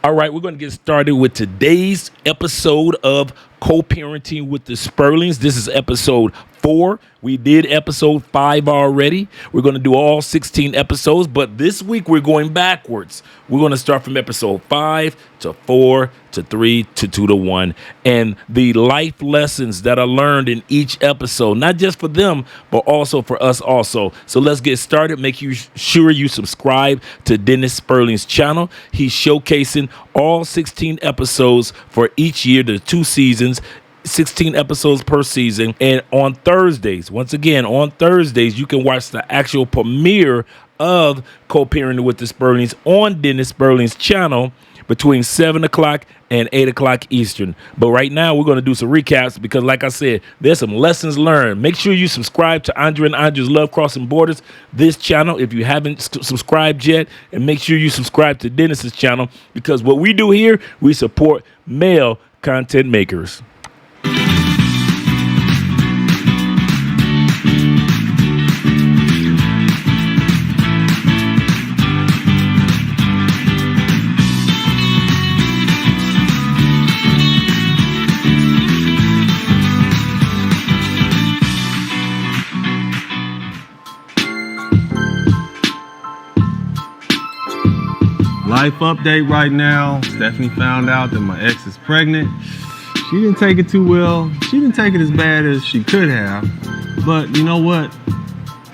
All right, we're going to get started with today's episode of Co-Parenting with the Spurlings. This is episode 4. We did episode 5 already. We're going to do all 16 episodes, but this week we're going backwards. We're going to start from episode 5 to 4 to 3 to 2 to 1. And the life lessons that are learned in each episode, not just for them, but also for us also. So let's get started. Make sure you subscribe to Dennis Spurling's channel. He's showcasing all 16 episodes for each year, the 2 seasons. 16 episodes per season. And on Thursdays, once again, on Thursdays, you can watch the actual premiere of Co-Parenting with the Spurlings on Dennis Spurling's channel between 7 o'clock and 8 o'clock Eastern. But right now, we're going to do some recaps because, like I said, there's some lessons learned. Make sure you subscribe to Andre and Andre's Love Crossing Borders, this channel, if you haven't subscribed yet. And make sure you subscribe to Dennis's channel because what we do here, we support male content makers. Life update right now. Stephanie found out that my ex is pregnant. She didn't take it too well. She didn't take it as bad as she could have. But you know what?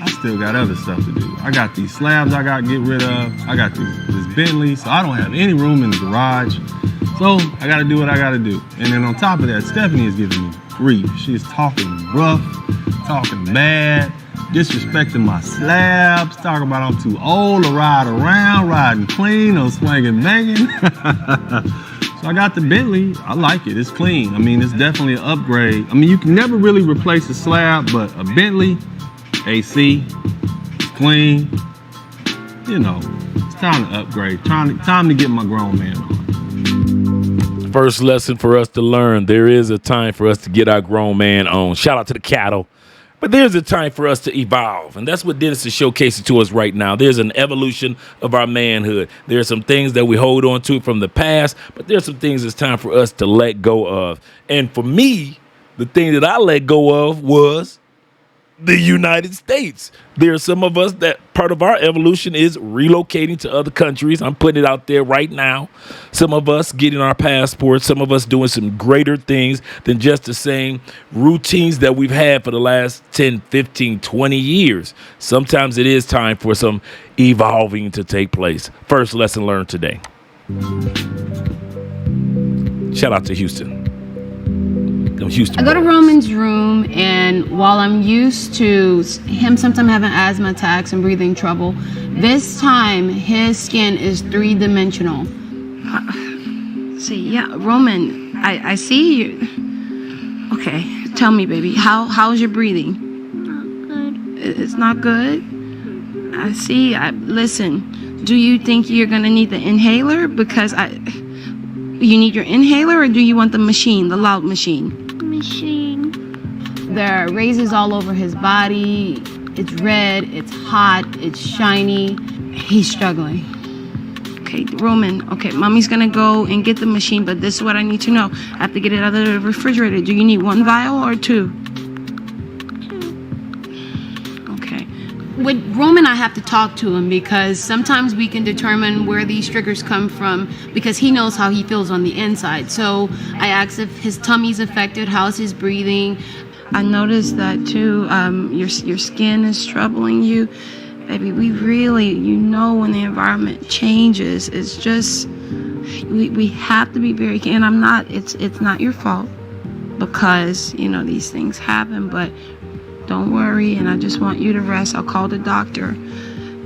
I still got other stuff to do. I got these slabs I got to get rid of. I got this Bentley, so I don't have any room in the garage. So I got to do what I got to do. And then on top of that, Stephanie is giving me grief. She's talking rough, talking bad, disrespecting my slabs, talking about I'm too old to ride around, riding clean, or swinging banging. So I got the Bentley. I like it. It's clean. I mean, it's definitely an upgrade. I mean, you can never really replace a slab, but a Bentley, AC, clean. You know, it's time to upgrade. Time to get my grown man on. First lesson for us to learn, there is a time for us to get our grown man on. Shout out to the cattle. But there's a time for us to evolve, and that's what Dennis is showcasing to us right now. There's an evolution of our manhood. There are some things that we hold on to from the past, but there's some things it's time for us to let go of. And for me, the thing that I let go of was the United States. There are some of us that part of our evolution is relocating to other countries. I'm putting it out there right now. Some of us getting our passports, some of us doing some greater things than just the same routines that we've had for the last 10, 15, 20 years. Sometimes it is time for some evolving to take place. First lesson learned today. Shout out to Houston. I go to Roman's room, and while I'm used to him sometimes having asthma attacks and breathing trouble, this time his skin is 3-dimensional. Roman, I see you. Okay, tell me, baby, how's your breathing? Not good. It's not good? I see. Listen, do you think you're gonna need the inhaler? Because you need your inhaler, or do you want the machine, the loud machine? Machine. There are raises all over his body. It's red, it's hot, it's shiny. He's struggling. Okay, Roman, okay, mommy's gonna go and get the machine, but this is what I need to know. I have to get it out of the refrigerator. Do you need 1 vial or 2? 2. Okay. With Roman, I have to talk to him because sometimes we can determine where these triggers come from because he knows how he feels on the inside. So I asked if his tummy's affected, how's his breathing. I noticed that too. Your skin is troubling you. Baby, we really, when the environment changes, it's just, we have to be very careful. And it's not your fault because, these things happen, but don't worry, and I just want you to rest. I'll call the doctor.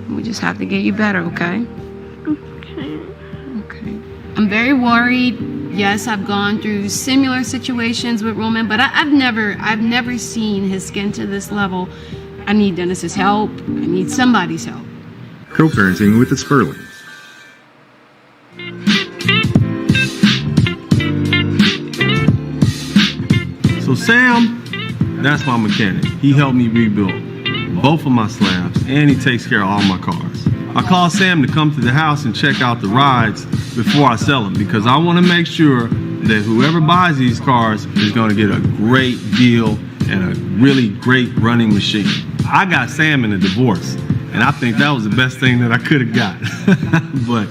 We just have to get you better, okay? Okay. I'm very worried. Yes, I've gone through similar situations with Roman, but I've never seen his skin to this level. I need Dennis's help. I need somebody's help. Co-parenting with the Spurlings. So Sam, that's my mechanic. He helped me rebuild both of my slabs, and he takes care of all my cars. I called Sam to come to the house and check out the rides before I sell them, because I want to make sure that whoever buys these cars is going to get a great deal and a really great running machine. I got Sam in a divorce, and I think that was the best thing that I could have got. But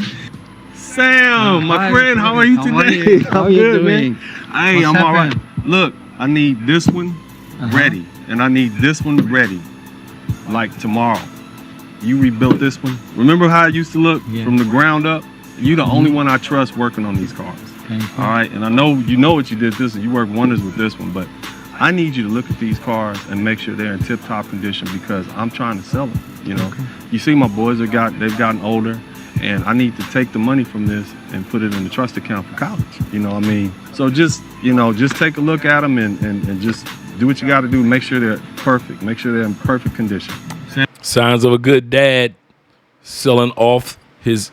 Sam, my friend, how are you today? How I'm you good, doing? man. Hey, I'm all right. Look, I need this one ready, and I need this one ready, like tomorrow. You rebuilt this one. Remember how it used to look from the ground up? You're the only one I trust working on these cars. All right, and I know you know what you did this, and you work wonders with this one, but I need you to look at these cars and make sure they're in tip-top condition, because I'm trying to sell them. You know, you see, my boys they've gotten older, and I need to take the money from this and put it in the trust account for college. You know what I mean? So just take a look at them and just do what you got to do. Make sure they're perfect. Make sure they're in perfect condition. Signs of a good dad, selling off his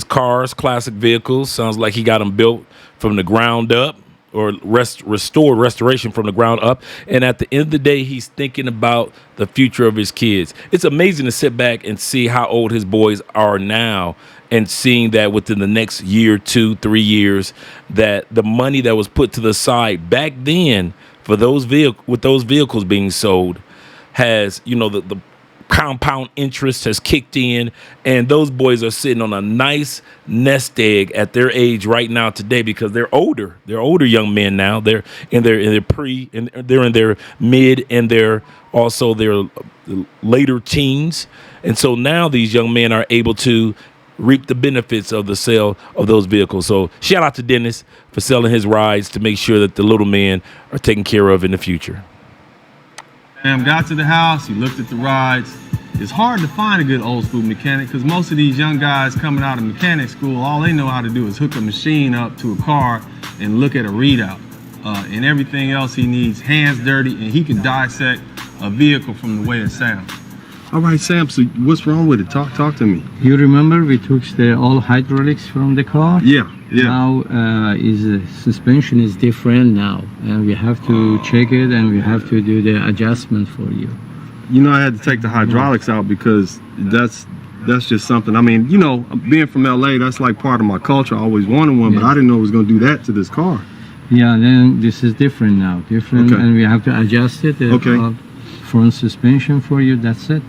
cars, classic vehicles. Sounds like he got them built from the ground up, or restoration from the ground up. And at the end of the day, he's thinking about the future of his kids. It's amazing to sit back and see how old his boys are now, and seeing that within the next year, 2, 3 years, that the money that was put to the side back then for those vehicles being sold has, the compound interest has kicked in, and those boys are sitting on a nice nest egg at their age right now today, because they're older young men now. They're in their they're in their mid, and they're also their later teens, and so now these young men are able to reap the benefits of the sale of those vehicles. So shout out to Dennis for selling his rides to make sure that the little men are taken care of in the future. Sam got to the house, he looked at the rides. It's hard to find a good old school mechanic, because most of these young guys coming out of mechanic school, all they know how to do is hook a machine up to a car and look at a readout. And everything else he needs, hands dirty, and he can dissect a vehicle from the way it sounds. All right, Sam, so what's wrong with it? Talk to me. You remember we took all hydraulics from the car? Yeah. Now suspension is different now, and we have to check it, and we have to do the adjustment for you. You know, I had to take the hydraulics out, because that's just something. I mean, being from LA, that's like part of my culture. I always wanted one, but I didn't know it was going to do that to this car. Yeah, then this is different now. And we have to adjust it. Front suspension for you, that's it.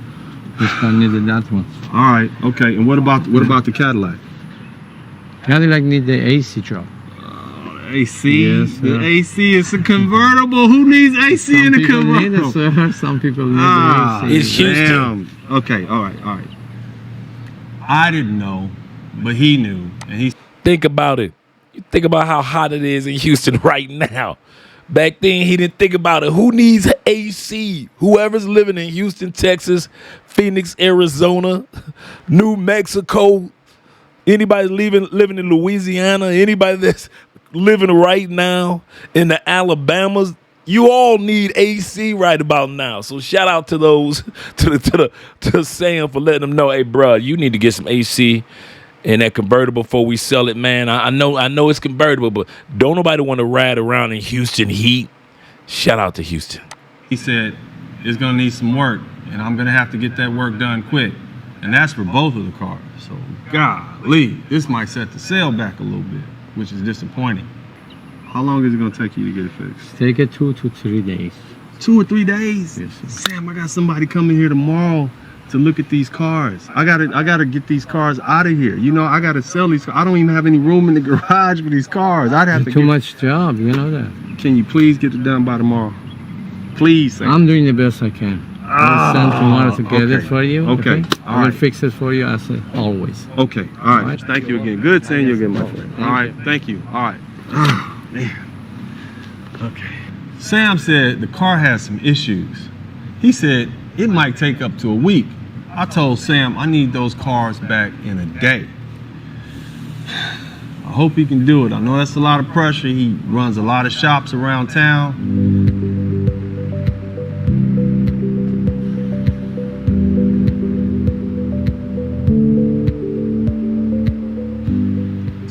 Just needed that one. All right, okay. And what about the Cadillac? Cadillac need the AC job. AC? Yes, the AC is a convertible. Who needs AC in a convertible? Some people need the AC. It's Houston. Okay, all right. I didn't know, but he knew, and he. Think about it. You think about how hot it is in Houston right now. Back then, he didn't think about it. Who needs AC? Whoever's living in Houston, Texas, Phoenix, Arizona, New Mexico, anybody living in Louisiana, anybody that's living right now in the Alabamas, you all need AC right about now. So shout out to those, to Sam for letting them know, hey, bro, you need to get some AC in that convertible before we sell it, man. I know it's convertible, but don't nobody want to ride around in Houston heat. Shout out to Houston. He said it's gonna need some work, and I'm gonna have to get that work done quick, and that's for both of the cars. So golly, this might set the sale back a little bit, which is disappointing. How long is it gonna take you to get it fixed? Take it 2 to 3 days. 2 or 3 days? Yes, sir. Sam, I got somebody coming here tomorrow to look at these cars. I gotta get these cars out of here. I gotta sell these cars. I don't even have any room in the garage for these cars. I'd have to Too much job, you know that. Can you please get it done by tomorrow? Please, Sam. I'm doing the best I can. I'll send tomorrow to get it for you. Okay. I will fix it for you as always. Okay. All right. Thank you again. Good seeing you again, my friend. All right. Thank you. All right. Oh, man. Okay. Sam said the car has some issues. He said it might take up to a week. I told Sam I need those cars back in a day. I hope he can do it. I know that's a lot of pressure. He runs a lot of shops around town.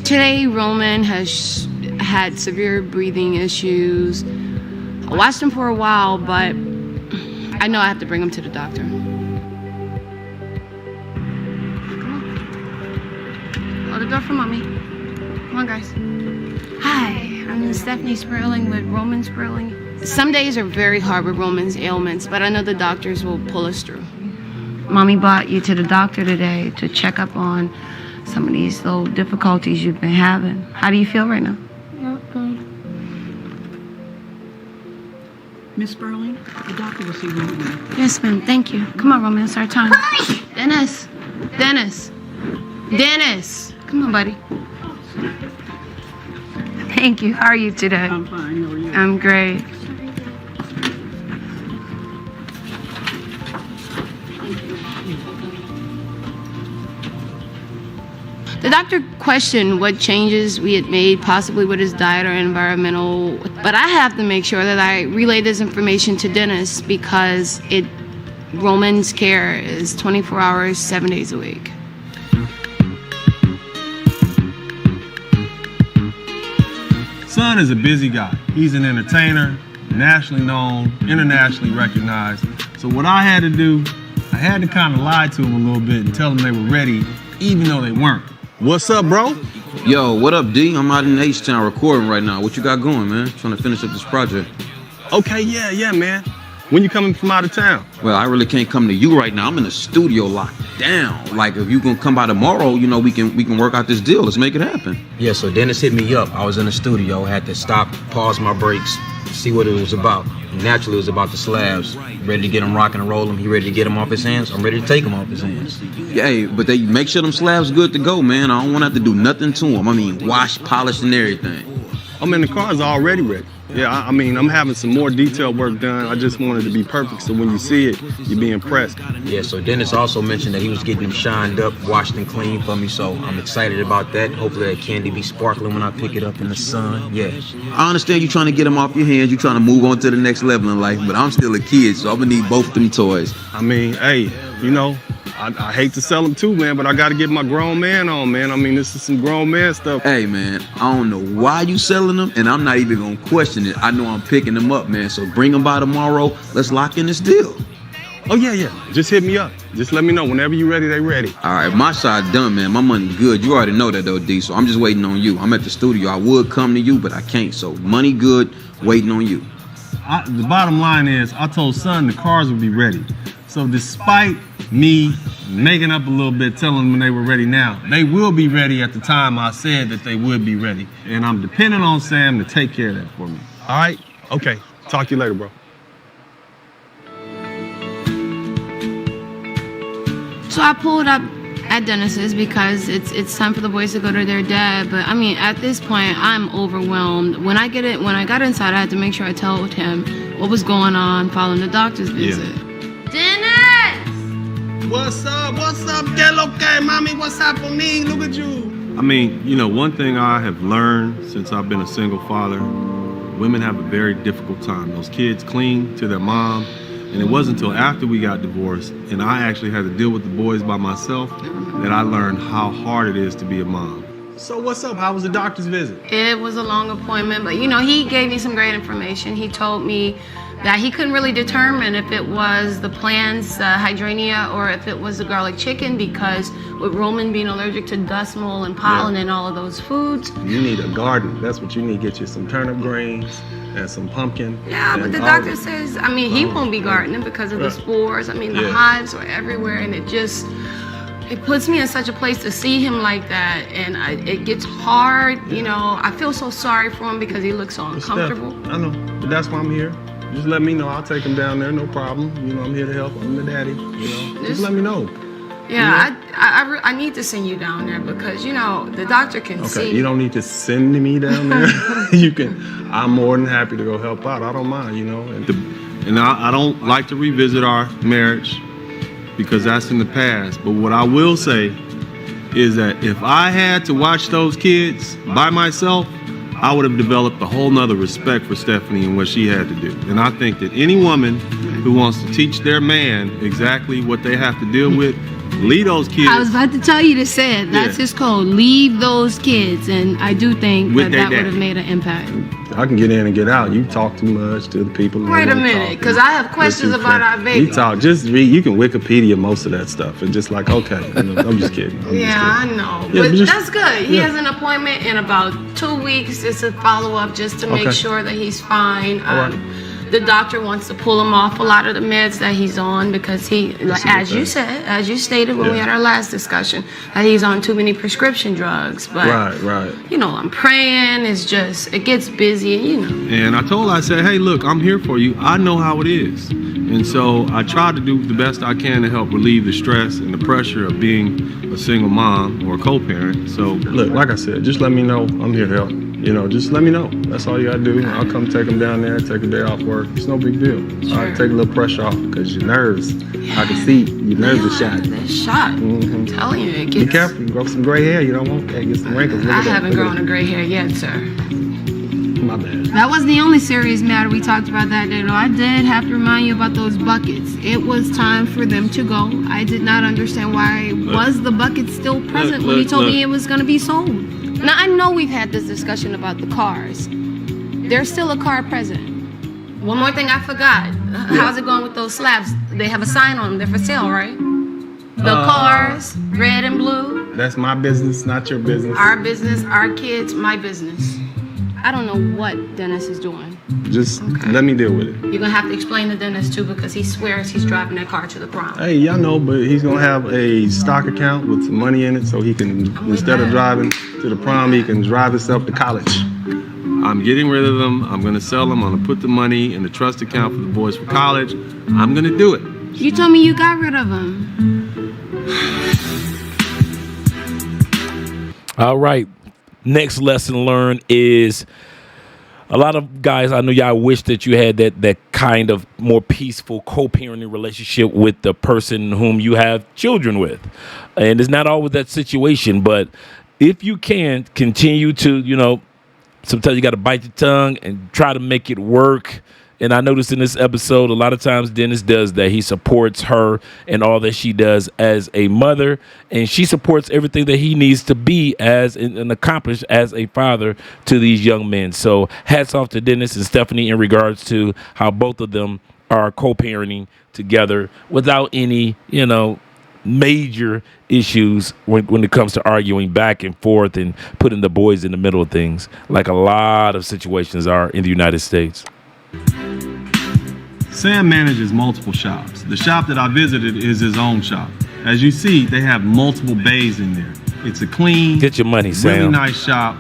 Today, Roman has had severe breathing issues. I watched him for a while, but I know I have to bring him to the doctor. Hold the door for mommy. Come on, guys. Hi, I'm Stephanie Spurling with Roman Spurling. Some days are very hard with Roman's ailments, but I know the doctors will pull us through. Mommy brought you to the doctor today to check up on some of these little difficulties you've been having. How do you feel right now? Not good. Miss Spurling, the doctor will see you in a minute. Yes, ma'am. Thank you. Come on, Roman. It's our time. Dennis. Dennis. Dennis. Come on, buddy. Thank you. How are you today? I'm fine. How are you? I'm great. The doctor questioned what changes we had made, possibly with his diet or environmental, but I have to make sure that I relay this information to Dennis because Roman's care is 24 hours, 7 days a week. Son is a busy guy. He's an entertainer, nationally known, internationally recognized. So what I had to do, I had to kind of lie to him a little bit and tell them they were ready, even though they weren't. What's up, bro? Yo, what up, D? I'm out in H-Town recording right now. What you got going, man? Trying to finish up this project. Okay, yeah, man. When you coming from out of town? Well, I really can't come to you right now. I'm in the studio locked down. Like, if you can come by tomorrow, you know, we can work out this deal. Let's make it happen. Yeah, so Dennis hit me up. I was in the studio, had to stop, pause my breaks, see what it was about. Naturally, it was about the slabs. Ready to get him rocking and rolling. He ready to get him off his hands. I'm ready to take him off his hands. Yeah, hey, but they make sure them slabs good to go, man. I don't want to have to do nothing to them. I mean, wash, polish, and everything. I mean, the car's already ready. Yeah, I mean, I'm having some more detailed work done. I just wanted to be perfect, so when you see it, you'll be impressed. Yeah, so Dennis also mentioned that he was getting them shined up, washed and clean for me, so I'm excited about that. Hopefully that candy be sparkling when I pick it up in the sun. Yeah. I understand you trying to get them off your hands. You trying to move on to the next level in life, but I'm still a kid, so I'm going to need both them toys. I mean, hey, you know, I hate to sell them too, man, but I got to get my grown man on, man. I mean, this is some grown man stuff. Hey, man, I don't know why you selling them, and I'm not even going to question it. I know I'm picking them up, man, so bring them by tomorrow. Let's lock in this deal. Oh, yeah. Just hit me up. Just let me know. Whenever you're ready, they ready. All right, my side done, man. My money good. You already know that, though, D, so I'm just waiting on you. I'm at the studio. I would come to you, but I can't, so money good, waiting on you. The bottom line is, I told Son the cars would be ready. So despite me making up a little bit, telling them when they were ready now, they will be ready at the time I said that they would be ready. And I'm depending on Sam to take care of that for me. All right? Okay. Talk to you later, bro. So I pulled up at Dennis's because it's time for the boys to go to their dad. But I mean, at this point, I'm overwhelmed. When I got inside, I had to make sure I told him what was going on following the doctor's visit. Yeah. Dennis! What's up? Relocate, mommy, what's happening? Look at you. I mean, you know, one thing I have learned since I've been a single father, women have a very difficult time. Those kids cling to their mom, and it wasn't until after we got divorced and I actually had to deal with the boys by myself that I learned how hard it is to be a mom. So what's up? How was the doctor's visit? It was a long appointment, but you know, he gave me some great information. He told me that he couldn't really determine if it was the plant's hydrenia or if it was the garlic chicken, because with Roman being allergic to dust mold and pollen and all of those foods. You need a garden. That's what you need. Get you some turnip greens and some pumpkin. Yeah, but the doctor says, I mean, he won't be gardening because of the spores. I mean, the hives are everywhere, and it puts me in such a place to see him like that, and it gets hard. You know, I feel so sorry for him because he looks so uncomfortable. Steph, I know, but that's why I'm here. Just let me know. I'll take him down there, no problem. You know, I'm here to help. I'm the daddy. You know, just let me know. Yeah, I need to send you down there because, you know, the doctor can see. Okay, you don't need to send me down there. You can. I'm more than happy to go help out. I don't mind, you know. And I don't like to revisit our marriage because that's in the past. But what I will say is that if I had to watch those kids by myself, I would have developed a whole nother respect for Stephanie and what she had to do. And I think that any woman who wants to teach their man exactly what they have to deal with Leave those kids. I was about to tell you to say it. That's his code. Leave those kids. And I do think With that their would have dad. made an impact. I can get in and get out. You talk too much to the people. that Wait a wanna minute, talk. because I have questions You're too about our frank. baby. You talk. Just read. You can Wikipedia most of that stuff and just like, okay. I'm just kidding. Yeah, I know. Yeah, but just- that's good. He yeah. has an appointment in about 2 weeks. It's a follow-up just to make Okay. sure that he's fine. All right. The doctor wants to pull him off a lot of the meds that he's on because he, That's a good as you thing. said, as you stated when we Yeah. had our last discussion, that he's on too many prescription drugs. But, Right. you know, I'm praying. It's just, it gets busy, you know. And I told her, I said, hey, look, I'm here for you. I know how it is. And so I tried to do the best I can to help relieve the stress and the pressure of being a single mom or a co-parent. So look, like I said, just let me know. I'm here to help. You know, just let me know. That's all you gotta do. I'll come take them down there, take a day off work. It's no big deal. I'll take a little pressure off because your nerves, I can see your nerves are shot. They're shot. I'm telling you, it Be gets... careful, you grow some gray hair. You don't want that. Get some wrinkles. Look I at that. haven't Look at grown a gray hair yet, sir. that. My bad. That wasn't the only serious matter we talked about that day, though. I did have to remind you about those buckets. It was time for them to go. I did not understand why was the bucket still present when he told me it was going to be sold. Now, I know we've had this discussion about the cars. There's still a car present. One more thing I forgot. How's it going with those slabs? They have a sign on them. They're for sale, right? The cars, red and blue. That's my business, not your business. Our business, our kids, my business. I don't know what Dennis is doing. Just let me deal with it. You're gonna have to explain to Dennis too because he swears he's driving that car to the prom. Hey, y'all know, but he's gonna have a stock account with some money in it so he can, instead of driving to the prom, he can drive himself to college. I'm getting rid of them. I'm gonna sell them. I'm gonna put the money in the trust account for the boys for college. I'm gonna do it. You told me you got rid of him. All right. Next lesson learned is a lot of guys, I know y'all wish that you had that kind of more peaceful co-parenting relationship with the person whom you have children with. And it's not always that situation, but if you can continue to, you know, sometimes you got to bite your tongue and try to make it work. And I noticed in this episode, a lot of times Dennis does that. He supports her and all that she does as a mother, and she supports everything that he needs to be as and accomplish as a father to these young men. So hats off to Dennis and Stephanie in regards to how both of them are co-parenting together without any, you know, major issues when it comes to arguing back and forth and putting the boys in the middle of things, like a lot of situations are in the United States. Sam manages multiple shops. The shop that I visited is his own shop. As you see, they have multiple bays in there. It's a clean, Get your money, Sam. really nice shop,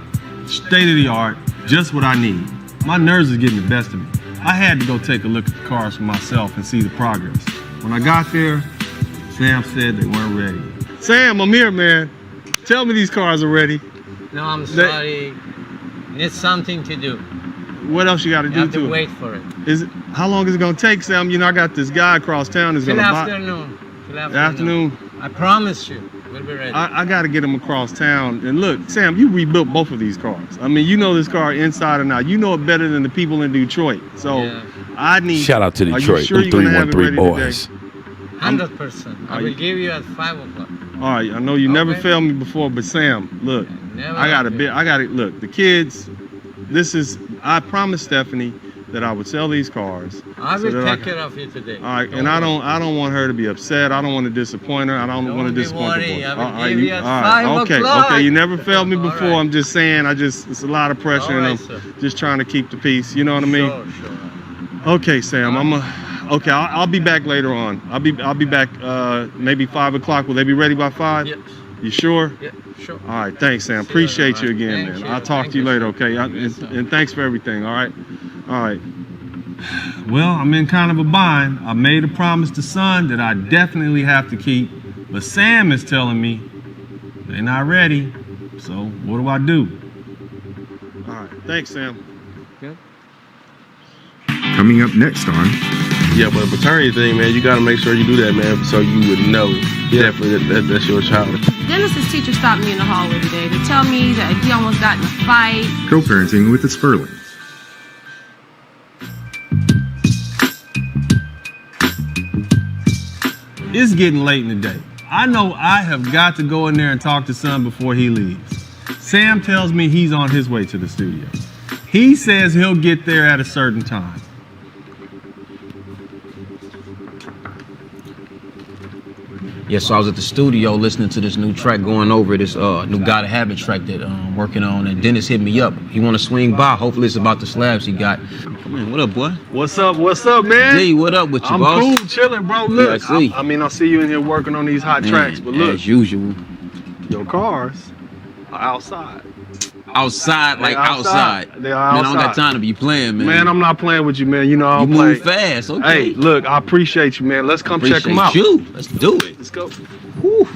state of the art, just what I need. My nerves are getting the best of me. I had to go take a look at the cars for myself and see the progress. When I got there, Sam said they weren't ready. Sam, I'm here, man. Tell me these cars are ready. No, I'm sorry. Need something to do. What else you got to You do have to to it? wait for it. How long is it gonna take, Sam? You know, I got this guy across town that's Till gonna buy. afternoon. Till Afternoon. I promise you, we'll be ready. I got to get him across town. And look, Sam, you rebuilt both of these cars. I mean, you know this car inside and out. You know it better than the people in Detroit. So Yeah. I need. Shout out to Are you Detroit, sure them you're gonna have it 313 ready boys. today? 100%. I Are will you- give you at 5 o'clock. All right. I know you never Okay. failed me before, but Sam, look, Never I got to again. be. I got to look. The kids. I promised Stephanie that I would sell these cars. I so will that take care of you today. All right, and I don't want her to be upset. I don't want to disappoint her. I don't want to be disappoint the worried. boys. I will All right, give you at all right, 5 okay, o'clock. okay. You never failed me All before. right. I'm just saying. It's a lot of pressure, All right, and sir. I'm just trying to keep the peace. You know what I mean? Sure. Okay, Sam. Okay. I'll be back later on. I'll be back maybe 5 o'clock. Will they be ready by 5? Yes. You sure? Yeah, sure. All right. Thanks, Sam. See you Appreciate you later, again, Thank man. you. I'll talk Thank to you you, later. sir. Okay. Yes, sir. And thanks for everything. All right. All right. Well, I'm in kind of a bind. I made a promise to Son that I definitely have to keep, but Sam is telling me they're not ready. So what do I do? All right, thanks, Sam. Coming up next on Yeah, but the paternity thing, man, you got to make sure you do that, man, so you would know definitely that's your child. Dennis's teacher stopped me in the hallway today to tell me that he almost got in a fight. Co-Parenting with the Spurlings. It's getting late in the day. I know I have got to go in there and talk to Son before he leaves. Sam tells me he's on his way to the studio. He says he'll get there at a certain time. Yeah, so I was at the studio listening to this new track, going over this new Gotta Have It track that I'm working on, and Dennis hit me up. He want to swing by. Hopefully it's about the slabs he got. Man, what up, boy? What's up, man? D, what up with you, I'm boss? cool, chilling, bro. Look, Yeah, I see. I mean, I see you in here working on these hot tracks, but look, as usual. your cars are outside. Outside, like outside. They are Man, outside. I don't got time to be playing, man. Man, I'm not playing with you, man. You know I You don't play. move fast, okay. Hey, look, I appreciate you, man. Let's come check them out. You. Let's do it. Let's go. Whew.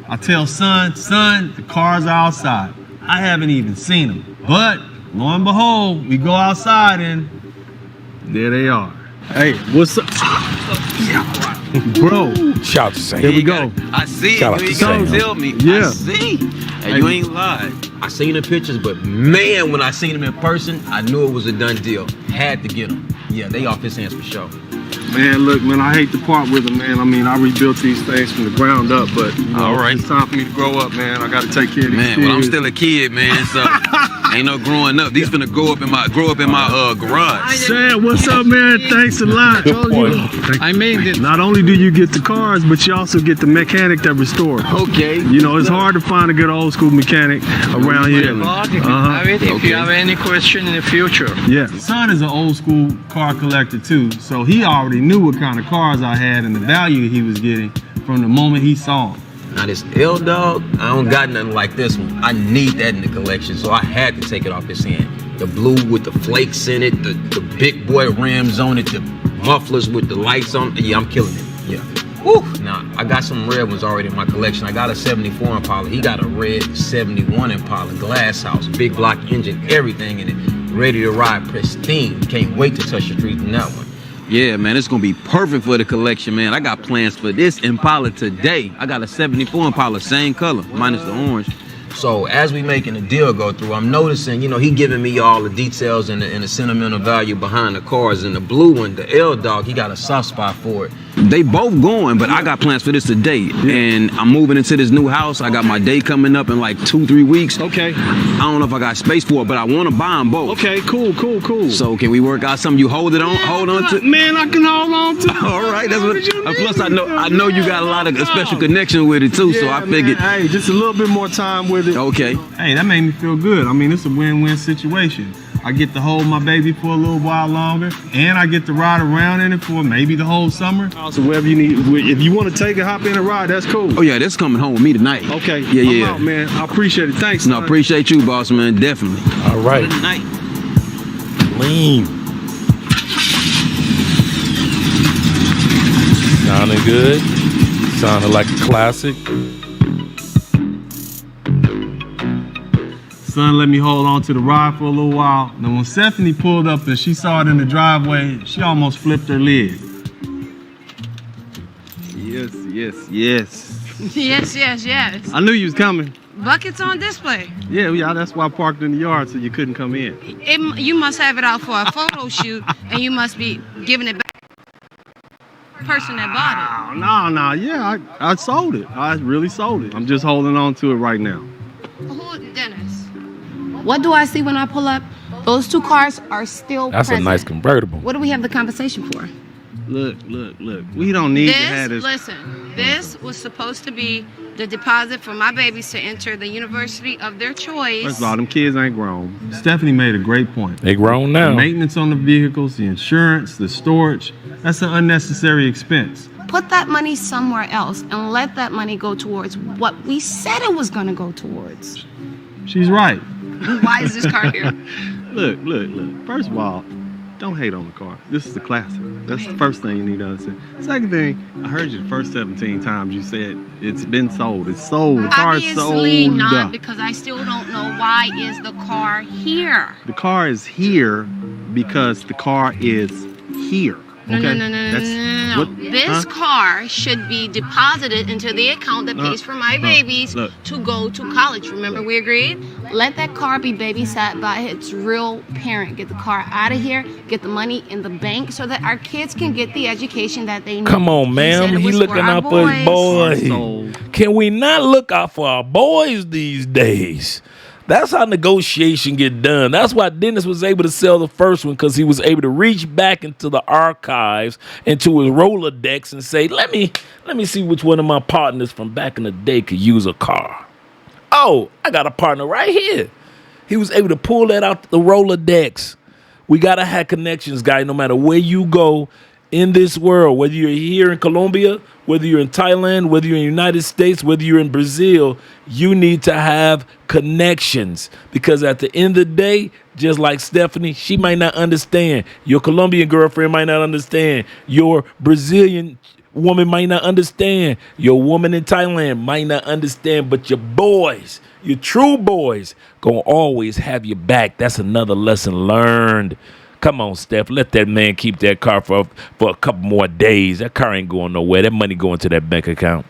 I tell Son, the cars are outside. I haven't even seen them. But, lo and behold, we go outside and there they are. Hey, what's up? Bro. Shout to Sam. Here we go. I see. Shout out You to ain't Sam. gonna tell me. Yeah. I see. Hey, you ain't lied. I seen the pictures, but man, when I seen them in person, I knew it was a done deal. Had to get them. Yeah, they off his hands for sure. Man, look, man, I hate to part with them, man. I mean, I rebuilt these things from the ground up, but you know, All right. it's time for me to grow up, man. I gotta take care of these Man, kids. well, I'm still a kid, man, so ain't no growing up. These finna grow up in my garage. Sam, what's up, man? Thanks a lot. Good point. I made it. Not only do you get the cars, but you also get the mechanic that restores. Okay. You know, it's hard to find a good old school mechanic around here. If you have any question in the future. Yeah. Son is an old school car collector too, so he already knew what kind of cars I had and the value he was getting from the moment he saw them. Now this L Dog, I don't got nothing like this one. I need that in the collection, so I had to take it off his hand. The blue with the flakes in it, the big boy rims on it, the mufflers with the lights on. Yeah, I'm killing it. Yeah. Woo! Now, I got some red ones already in my collection. I got a 74 Impala. He got a red 71 Impala, glass house, big block engine, everything in it. Ready to ride, pristine. Can't wait to touch the street in that one. Yeah, man, it's gonna be perfect for the collection, man. I got plans for this Impala today. I got a 74 Impala, same color, minus the orange. So as we making the deal go through, I'm noticing, you know, he giving me all the details and the sentimental value behind the cars. And the blue one, the L Dog, he got a soft spot for it. They both going, but I got plans for this today. And I'm moving into this new house. I got my day coming up in like 2-3 weeks. Okay. I don't know if I got space for it, but I want to buy them both. Okay, cool. So can we work out something you hold on to? Man, I can hold on to. All right, that's what. Plus, I know you got a lot of a special connection with it too. So I figured. Man, hey, just a little bit more time with it. Okay. Hey, that made me feel good. I mean, it's a win-win situation. I get to hold my baby for a little while longer, and I get to ride around in it for maybe the whole summer. So wherever you need, if you want to take a hop in and ride, that's cool. Oh yeah, that's coming home with me tonight. Okay. Yeah. I'm out, man. I appreciate it. Thanks. No, appreciate you, boss man. Definitely. All right. Good night. Lean. Sounding good. Sounding like a classic. Son let me hold on to the ride for a little while. Then when Stephanie pulled up and she saw it in the driveway, she almost flipped her lid. Yes. Yes. I knew you was coming. Buckets on display. Yeah, that's why I parked in the yard so you couldn't come in. You must have it out for a photo shoot, and you must be giving it back to the person that bought No. Yeah, I sold it. I really sold it. I'm just holding on to it right now. it. Who, Dennis? What do I see when I pull up? Those two cars are still That's present. a nice convertible. What do we have the conversation for? Look. We don't need to have this. Listen, this was supposed to be the deposit for my babies to enter the university of their choice. First of all, them kids ain't grown. Stephanie made a great point. They grown The now. maintenance on the vehicles, the insurance, the storage, that's an unnecessary expense. Put that money somewhere else and let that money go towards what we said it was going to go towards. She's right. Why is this car here? Look. First of all, don't hate on the car. This is a classic. That's the first thing you need to understand. Second thing, I heard you the first 17 times you said it's been sold. It's sold. The car is sold. Obviously not, because I still don't know why is the car here. The car is here because the car is here. No, Okay, no, no, no, no, that's- no, no, what- no. This car should be deposited into the account that pays for my babies look. to go to college. Remember we agreed? Let that car be babysat by its real parent. Get the car out of here. Get the money in the bank so that our kids can get the education that they need. Come on, He ma'am. said it He was looking for our out for his boys. So- Can we not look out for our boys these days? That's how negotiation get done. That's why Dennis was able to sell the first one, because he was able to reach back into the archives, into his Rolodex, and say, let me see which one of my partners from back in the day could use a car. Oh, I got a partner right here. He was able to pull that out the Rolodex. We gotta have connections, guys, no matter where you go in this world, whether you're here in Colombia, whether you're in Thailand, whether you're in the United States, whether you're in Brazil, you need to have connections, because at the end of the day, just like Stephanie, she might not understand. Your Colombian girlfriend might not understand. Your Brazilian woman might not understand. Your woman in Thailand might not understand, but your boys, your true boys, gonna always have your back. That's another lesson learned. Come on, Steph. Let that man keep that car for a couple more days. That car ain't going nowhere. That money going to that bank account.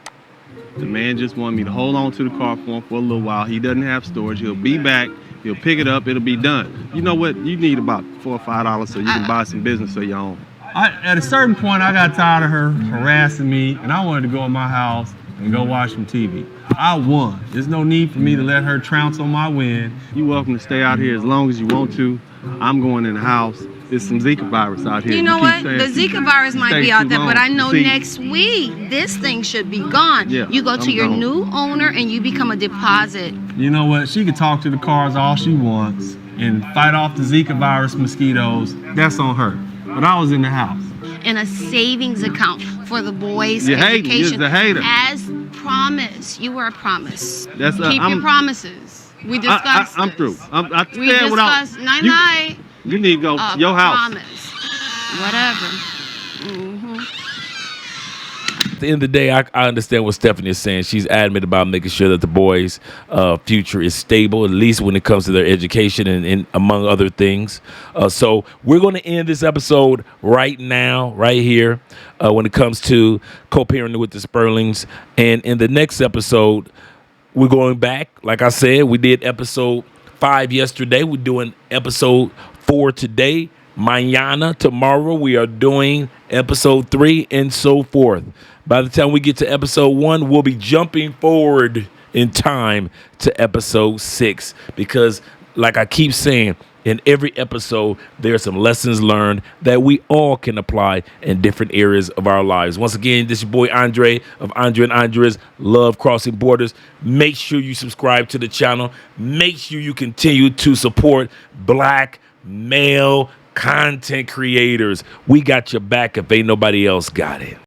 The man just wanted me to hold on to the car for him for a little while. He doesn't have storage. He'll be back. He'll pick it up. It'll be done. You know what? You need about $4 or $5 so you can buy some business of your own. At a certain point, I got tired of her harassing me, and I wanted to go in my house and go watch some TV. I won. There's no need for me to let her trounce on my win. You're welcome to stay out here as long as you want to. I'm going in the house. There's some Zika virus out here. You know keep what? staying- The Zika virus might stay be out too there, long. but I know See, next week this thing should be gone. Yeah, You go to I'm your gone. new owner and you become a deposit. You know what? She can talk to the cars all she wants and fight off the Zika virus mosquitoes. That's on her. But I was in the house. In a savings account for the boys' You're hating. education. You're a hater. As promised. You were a promise. That's, Keep your promises. We discussed I'm this. through. I We stand without. discussed. Night. You need to go to your house. Promise. Whatever. Mm-hmm. At the end of the day, I understand what Stephanie is saying. She's adamant about making sure that the boys' future is stable, at least when it comes to their education and among other things. So we're going to end this episode right now, right here, when it comes to co-parenting with the Spurlings. And in the next episode, we're going back. Like I said, we did episode 5 yesterday. We're doing episode 4 today. Mañana, tomorrow, we are doing episode 3 and so forth. By the time we get to episode 1, we'll be jumping forward in time to episode 6. Because, like I keep saying, in every episode, there are some lessons learned that we all can apply in different areas of our lives. Once again, this is your boy Andre of Andre and Andres Love Crossing Borders. Make sure you subscribe to the channel. Make sure you continue to support Black male content creators. We got your back if ain't nobody else got it.